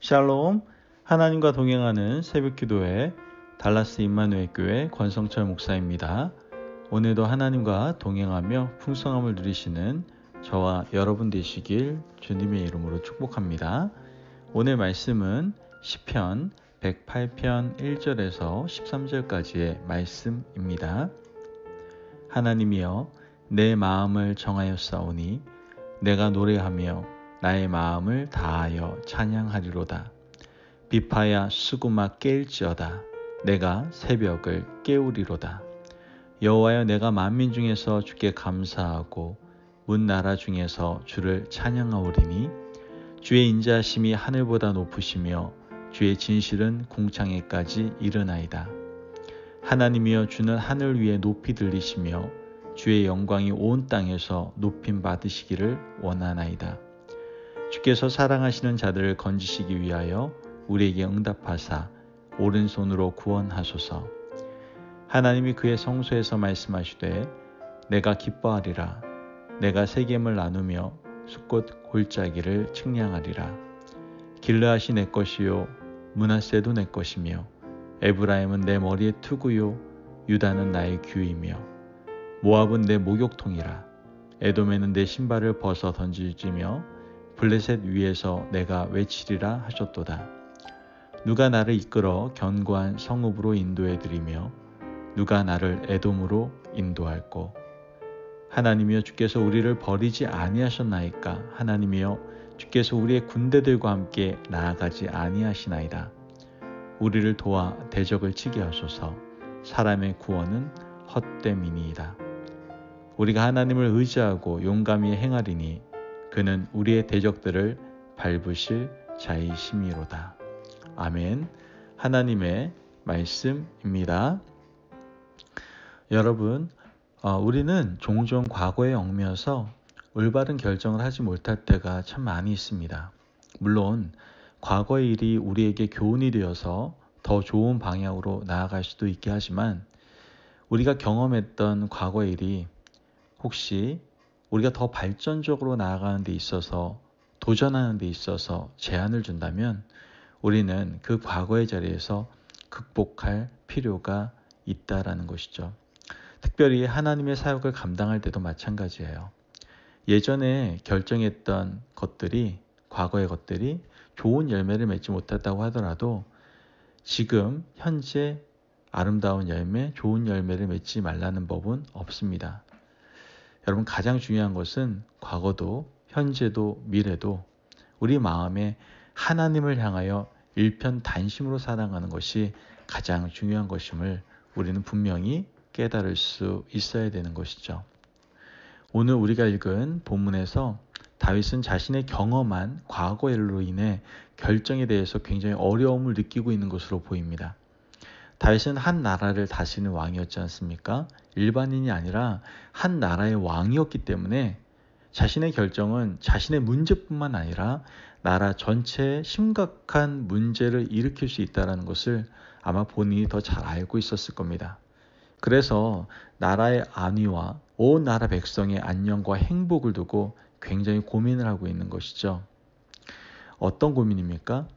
샬롬, 하나님과 동행하는 새벽기도회 달라스 임마누엘 교회 권성철 목사입니다. 오늘도 하나님과 동행하며 풍성함을 누리시는 저와 여러분 되시길 주님의 이름으로 축복합니다. 오늘 말씀은 시편 108편 1절에서 13절까지의 말씀입니다. 하나님이여 내 마음을 정하였사오니 내가 노래하며 나의 마음을 다하여 찬양하리로다. 비파야 수구마 깰지어다. 내가 새벽을 깨우리로다. 여호와여 내가 만민 중에서 주께 감사하고 문 나라 중에서 주를 찬양하오리니 주의 인자하심이 하늘보다 높으시며 주의 진실은 궁창에까지 이르나이다. 하나님이여 주는 하늘 위에 높이 들리시며 주의 영광이 온 땅에서 높임 받으시기를 원하나이다. 주께서 사랑하시는 자들을 건지시기 위하여 우리에게 응답하사 오른손으로 구원하소서. 하나님이 그의 성소에서 말씀하시되 내가 기뻐하리라. 내가 세겜을 나누며 숫꽃 골짜기를 측량하리라. 길르앗이 내 것이요 므낫세도 내 것이며 에브라임은 내 머리의 투구요 유다는 나의 규이며 모압은 내 목욕통이라. 에돔에는 내 신발을 벗어 던지지며 블레셋 위에서 내가 외치리라 하셨도다. 누가 나를 이끌어 견고한 성읍으로 인도해드리며 누가 나를 에돔으로 인도할꼬. 하나님이여 주께서 우리를 버리지 아니하셨나이까. 하나님이여 주께서 우리의 군대들과 함께 나아가지 아니하시나이다. 우리를 도와 대적을 치게 하소서. 사람의 구원은 헛됨이니이다. 우리가 하나님을 의지하고 용감히 행하리니 그는 우리의 대적들을 밟으실 자이심이로다. 아멘. 하나님의 말씀입니다. 여러분, 우리는 종종 과거에 얽매여서 올바른 결정을 하지 못할 때가 참 많이 있습니다. 물론 과거의 일이 우리에게 교훈이 되어서 더 좋은 방향으로 나아갈 수도 있게 하지만 우리가 경험했던 과거의 일이 혹시 우리가 더 발전적으로 나아가는 데 있어서 도전하는 데 있어서 제한을 준다면 우리는 그 과거의 자리에서 극복할 필요가 있다라는 것이죠. 특별히 하나님의 사역을 감당할 때도 마찬가지예요. 예전에 결정했던 것들이, 과거의 것들이 좋은 열매를 맺지 못했다고 하더라도 지금 현재 아름다운 열매, 좋은 열매를 맺지 말라는 법은 없습니다. 여러분, 가장 중요한 것은 과거도 현재도 미래도 우리 마음에 하나님을 향하여 일편단심으로 살아가는 것이 가장 중요한 것임을 우리는 분명히 깨달을 수 있어야 되는 것이죠. 오늘 우리가 읽은 본문에서 다윗은 자신의 경험한 과거 일로 인해 결정에 대해서 굉장히 어려움을 느끼고 있는 것으로 보입니다. 다윗은 한 나라를 다스리는 왕이었지 않습니까? 일반인이 아니라 한 나라의 왕이었기 때문에 자신의 결정은 자신의 문제뿐만 아니라 나라 전체에 심각한 문제를 일으킬 수 있다는 것을 아마 본인이 더 잘 알고 있었을 겁니다. 그래서 나라의 안위와 온 나라 백성의 안녕과 행복을 두고 굉장히 고민을 하고 있는 것이죠. 어떤 고민입니까?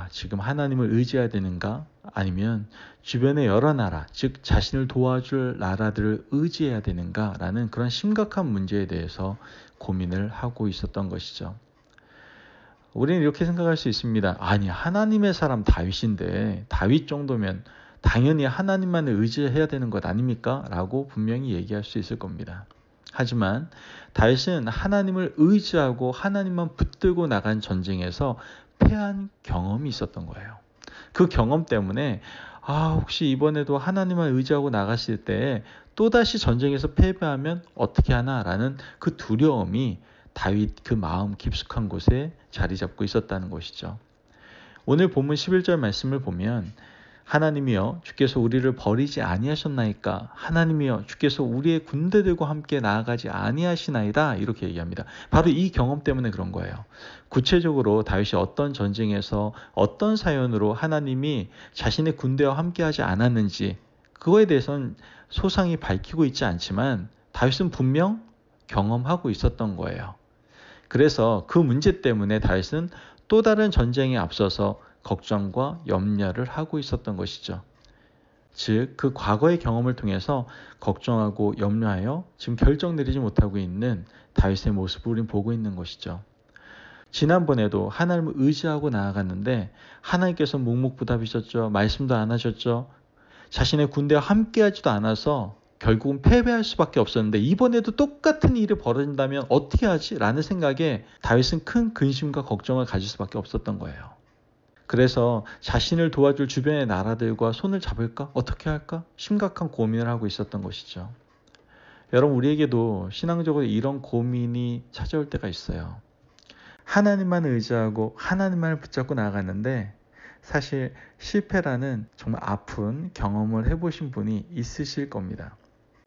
지금 하나님을 의지해야 되는가? 아니면 주변의 여러 나라, 즉 자신을 도와줄 나라들을 의지해야 되는가? 라는 그런 심각한 문제에 대해서 고민을 하고 있었던 것이죠. 우리는 이렇게 생각할 수 있습니다. 아니, 하나님의 사람 다윗인데 다윗 정도면 당연히 하나님만을 의지해야 되는 것 아닙니까? 라고 분명히 얘기할 수 있을 겁니다. 하지만 다윗은 하나님을 의지하고 하나님만 붙들고 나간 전쟁에서 패한 경험이 있었던 거예요. 그 경험 때문에 혹시 이번에도 하나님을 의지하고 나갔을 때 또다시 전쟁에서 패배하면 어떻게 하나라는 그 두려움이 다윗 그 마음 깊숙한 곳에 자리 잡고 있었다는 것이죠. 오늘 본문 11절 말씀을 보면 하나님이여 주께서 우리를 버리지 아니하셨나이까. 하나님이여 주께서 우리의 군대들과 함께 나아가지 아니하시나이다. 이렇게 얘기합니다. 바로 이 경험 때문에 그런 거예요. 구체적으로 다윗이 어떤 전쟁에서 어떤 사연으로 하나님이 자신의 군대와 함께하지 않았는지 그거에 대해서는 소상히 밝히고 있지 않지만 다윗은 분명 경험하고 있었던 거예요. 그래서 그 문제 때문에 다윗은 또 다른 전쟁에 앞서서 걱정과 염려를 하고 있었던 것이죠. 즉, 그 과거의 경험을 통해서 걱정하고 염려하여 지금 결정 내리지 못하고 있는 다윗의 모습을 우린 보고 있는 것이죠. 지난번에도 하나님을 의지하고 나아갔는데 하나님께서 묵묵부답이셨죠. 말씀도 안 하셨죠. 자신의 군대와 함께하지도 않아서 결국은 패배할 수밖에 없었는데 이번에도 똑같은 일이 벌어진다면 어떻게 하지? 라는 생각에 다윗은 큰 근심과 걱정을 가질 수밖에 없었던 거예요. 그래서 자신을 도와줄 주변의 나라들과 손을 잡을까? 어떻게 할까? 심각한 고민을 하고 있었던 것이죠. 여러분, 우리에게도 신앙적으로 이런 고민이 찾아올 때가 있어요. 하나님만 의지하고 하나님만을 붙잡고 나아갔는데 사실 실패라는 정말 아픈 경험을 해보신 분이 있으실 겁니다.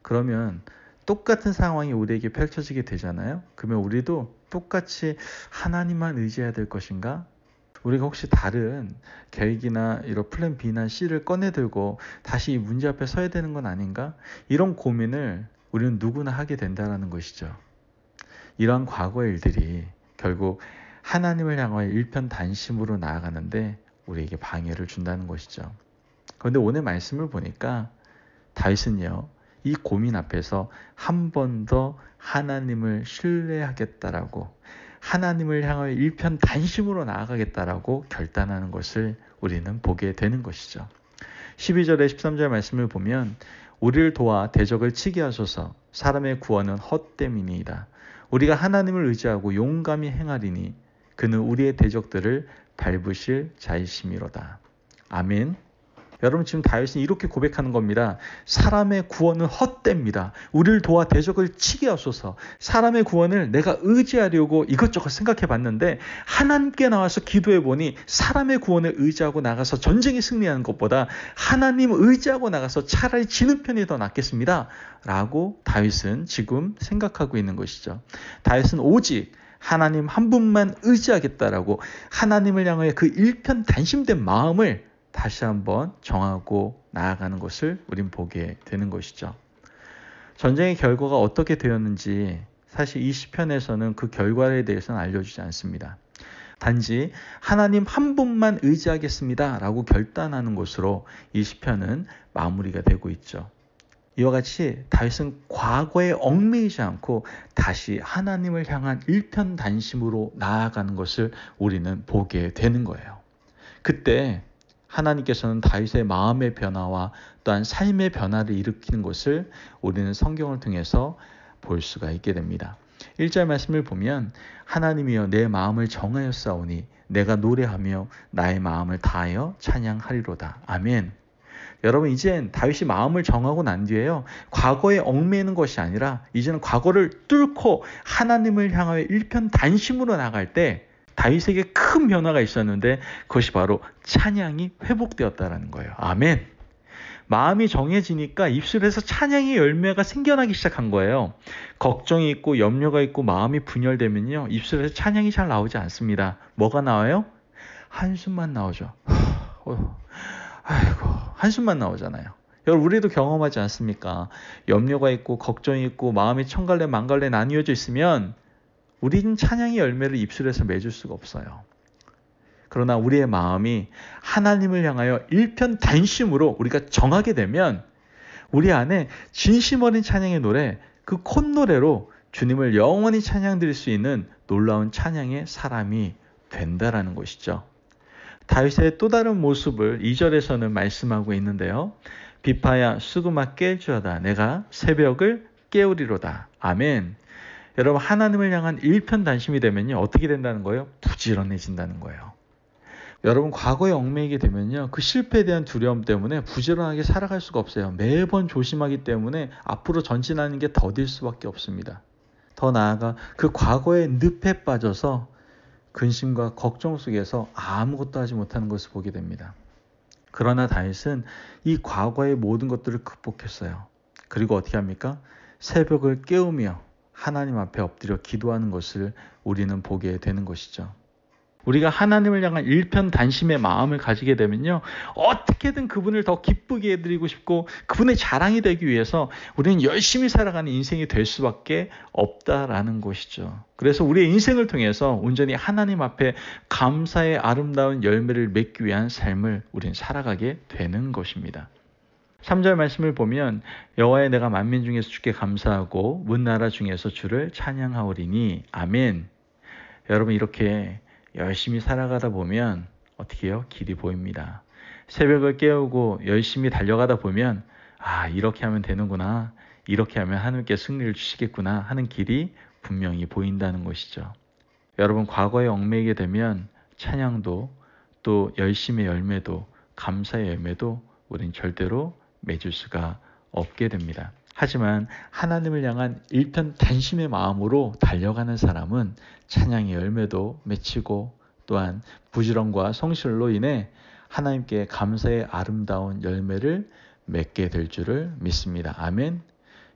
그러면 똑같은 상황이 우리에게 펼쳐지게 되잖아요. 그러면 우리도 똑같이 하나님만 의지해야 될 것인가? 우리가 혹시 다른 계획이나 이런 플랜 B나 C를 꺼내들고 다시 이 문제 앞에 서야 되는 건 아닌가? 이런 고민을 우리는 누구나 하게 된다는 것이죠. 이러한 과거의 일들이 결국 하나님을 향하여 일편단심으로 나아가는데 우리에게 방해를 준다는 것이죠. 그런데 오늘 말씀을 보니까 다윗은요, 이 고민 앞에서 한 번 더 하나님을 신뢰하겠다라고, 하나님을 향하여 일편단심으로 나아가겠다라고 결단하는 것을 우리는 보게 되는 것이죠. 12절에 13절 말씀을 보면 우리를 도와 대적을 치게 하소서. 사람의 구원은 헛됨이니이다. 우리가 하나님을 의지하고 용감히 행하리니 그는 우리의 대적들을 밟으실 자이심이로다. 아멘. 여러분, 지금 다윗은 이렇게 고백하는 겁니다. 사람의 구원은 헛됩니다. 우리를 도와 대적을 치게 하소서. 사람의 구원을 내가 의지하려고 이것저것 생각해 봤는데 하나님께 나와서 기도해 보니 사람의 구원을 의지하고 나가서 전쟁에 승리하는 것보다 하나님을 의지하고 나가서 차라리 지는 편이 더 낫겠습니다. 라고 다윗은 지금 생각하고 있는 것이죠. 다윗은 오직 하나님 한 분만 의지하겠다라고 하나님을 향하여 그 일편단심된 마음을 다시 한번 정하고 나아가는 것을 우린 보게 되는 것이죠. 전쟁의 결과가 어떻게 되었는지 사실 이 시편에서는 그 결과에 대해서는 알려주지 않습니다. 단지 하나님 한 분만 의지하겠습니다 라고 결단하는 것으로 이 시편은 마무리가 되고 있죠. 이와 같이 다윗은 과거에 얽매이지 않고 다시 하나님을 향한 일편단심으로 나아가는 것을 우리는 보게 되는 거예요. 그때 하나님께서는 다윗의 마음의 변화와 또한 삶의 변화를 일으키는 것을 우리는 성경을 통해서 볼 수가 있게 됩니다. 1절 말씀을 보면 하나님이여 내 마음을 정하였사오니 내가 노래하며 나의 마음을 다하여 찬양하리로다. 아멘. 여러분, 이젠 다윗이 마음을 정하고 난 뒤에요, 과거에 얽매이는 것이 아니라 이제는 과거를 뚫고 하나님을 향하여 일편단심으로 나갈 때 다윗에게 큰 변화가 있었는데 그것이 바로 찬양이 회복되었다는 거예요. 아멘. 마음이 정해지니까 입술에서 찬양의 열매가 생겨나기 시작한 거예요. 걱정이 있고 염려가 있고 마음이 분열되면요, 입술에서 찬양이 잘 나오지 않습니다. 뭐가 나와요? 한숨만 나오죠. 아이고, 한숨만 나오잖아요. 여러분, 우리도 경험하지 않습니까? 염려가 있고 걱정이 있고 마음이 천갈래 만갈래 나뉘어져 있으면 우리는 찬양의 열매를 입술에서 맺을 수가 없어요. 그러나 우리의 마음이 하나님을 향하여 일편단심으로 우리가 정하게 되면 우리 안에 진심 어린 찬양의 노래, 그 콧노래로 주님을 영원히 찬양드릴 수 있는 놀라운 찬양의 사람이 된다라는 것이죠. 다윗의 또 다른 모습을 2절에서는 말씀하고 있는데요. 비파야 수금아 깰지어다. 내가 새벽을 깨우리로다. 아멘. 여러분, 하나님을 향한 일편단심이 되면요, 어떻게 된다는 거예요? 부지런해진다는 거예요. 여러분, 과거에 얽매이게 되면요, 그 실패에 대한 두려움 때문에 부지런하게 살아갈 수가 없어요. 매번 조심하기 때문에 앞으로 전진하는 게 더딜 수밖에 없습니다. 더 나아가 그 과거의 늪에 빠져서 근심과 걱정 속에서 아무것도 하지 못하는 것을 보게 됩니다. 그러나 다윗은 이 과거의 모든 것들을 극복했어요. 그리고 어떻게 합니까? 새벽을 깨우며 하나님 앞에 엎드려 기도하는 것을 우리는 보게 되는 것이죠. 우리가 하나님을 향한 일편단심의 마음을 가지게 되면요, 어떻게든 그분을 더 기쁘게 해드리고 싶고 그분의 자랑이 되기 위해서 우리는 열심히 살아가는 인생이 될 수밖에 없다라는 것이죠. 그래서 우리의 인생을 통해서 온전히 하나님 앞에 감사의 아름다운 열매를 맺기 위한 삶을 우리는 살아가게 되는 것입니다. 3절 말씀을 보면 여호와의 내가 만민 중에서 주께 감사하고 문 나라 중에서 주를 찬양하오리니 아멘. 여러분, 이렇게 열심히 살아가다 보면 어떻게 해요? 길이 보입니다. 새벽을 깨우고 열심히 달려가다 보면 이렇게 하면 되는구나, 이렇게 하면 하나님께 승리를 주시겠구나 하는 길이 분명히 보인다는 것이죠. 여러분, 과거에 얽매이게 되면 찬양도 또 열심의 열매도 감사의 열매도 우린 절대로 맺을 수가 없게 됩니다. 하지만 하나님을 향한 일편단심의 마음으로 달려가는 사람은 찬양의 열매도 맺히고 또한 부지런과 성실로 인해 하나님께 감사의 아름다운 열매를 맺게 될 줄을 믿습니다. 아멘.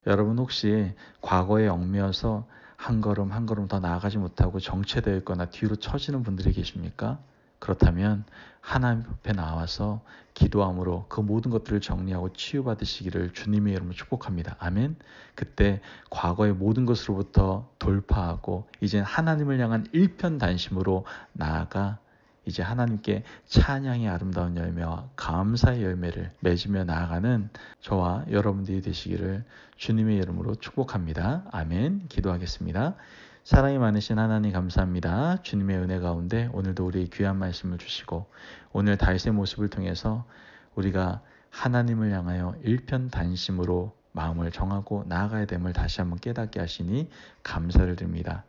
여러분, 혹시 과거에 얽매여서 한 걸음 한 걸음 더 나아가지 못하고 정체되어 있거나 뒤로 처지는 분들이 계십니까? 그렇다면 하나님 앞에 나와서 기도함으로 그 모든 것들을 정리하고 치유받으시기를 주님의 이름으로 축복합니다. 아멘. 그때 과거의 모든 것으로부터 돌파하고 이제 하나님을 향한 일편단심으로 나아가 이제 하나님께 찬양의 아름다운 열매와 감사의 열매를 맺으며 나아가는 저와 여러분들이 되시기를 주님의 이름으로 축복합니다. 아멘. 기도하겠습니다. 사랑이 많으신 하나님 감사합니다. 주님의 은혜 가운데 오늘도 우리의 귀한 말씀을 주시고 오늘 다윗의 모습을 통해서 우리가 하나님을 향하여 일편단심으로 마음을 정하고 나아가야 됨을 다시 한번 깨닫게 하시니 감사를 드립니다.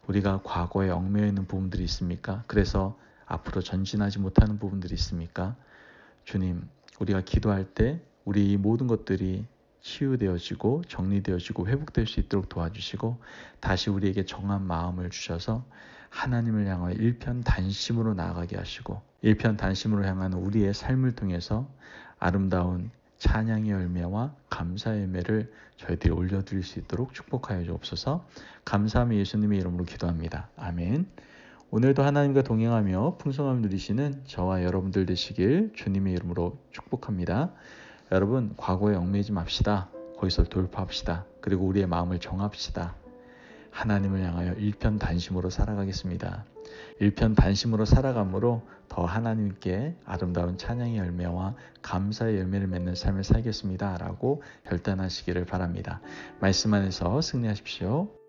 우리가 과거에 얽매여 있는 부분들이 있습니까? 그래서 앞으로 전진하지 못하는 부분들이 있습니까? 주님, 우리가 기도할 때 우리 이 모든 것들이 치유되어지고 정리되어지고 회복될 수 있도록 도와주시고 다시 우리에게 정한 마음을 주셔서 하나님을 향하여 일편단심으로 나아가게 하시고 일편단심으로 향하는 우리의 삶을 통해서 아름다운 찬양의 열매와 감사의 열매를 저희들이 올려드릴 수 있도록 축복하여 주옵소서. 감사함이 예수님의 이름으로 기도합니다. 아멘. 오늘도 하나님과 동행하며 풍성함을 누리시는 저와 여러분들 되시길 주님의 이름으로 축복합니다. 여러분, 과거에 얽매이지 맙시다. 거기서 돌파합시다. 그리고 우리의 마음을 정합시다. 하나님을 향하여 일편단심으로 살아가겠습니다. 일편단심으로 살아감으로 더 하나님께 아름다운 찬양의 열매와 감사의 열매를 맺는 삶을 살겠습니다. 라고 결단하시기를 바랍니다. 말씀 안에서 승리하십시오.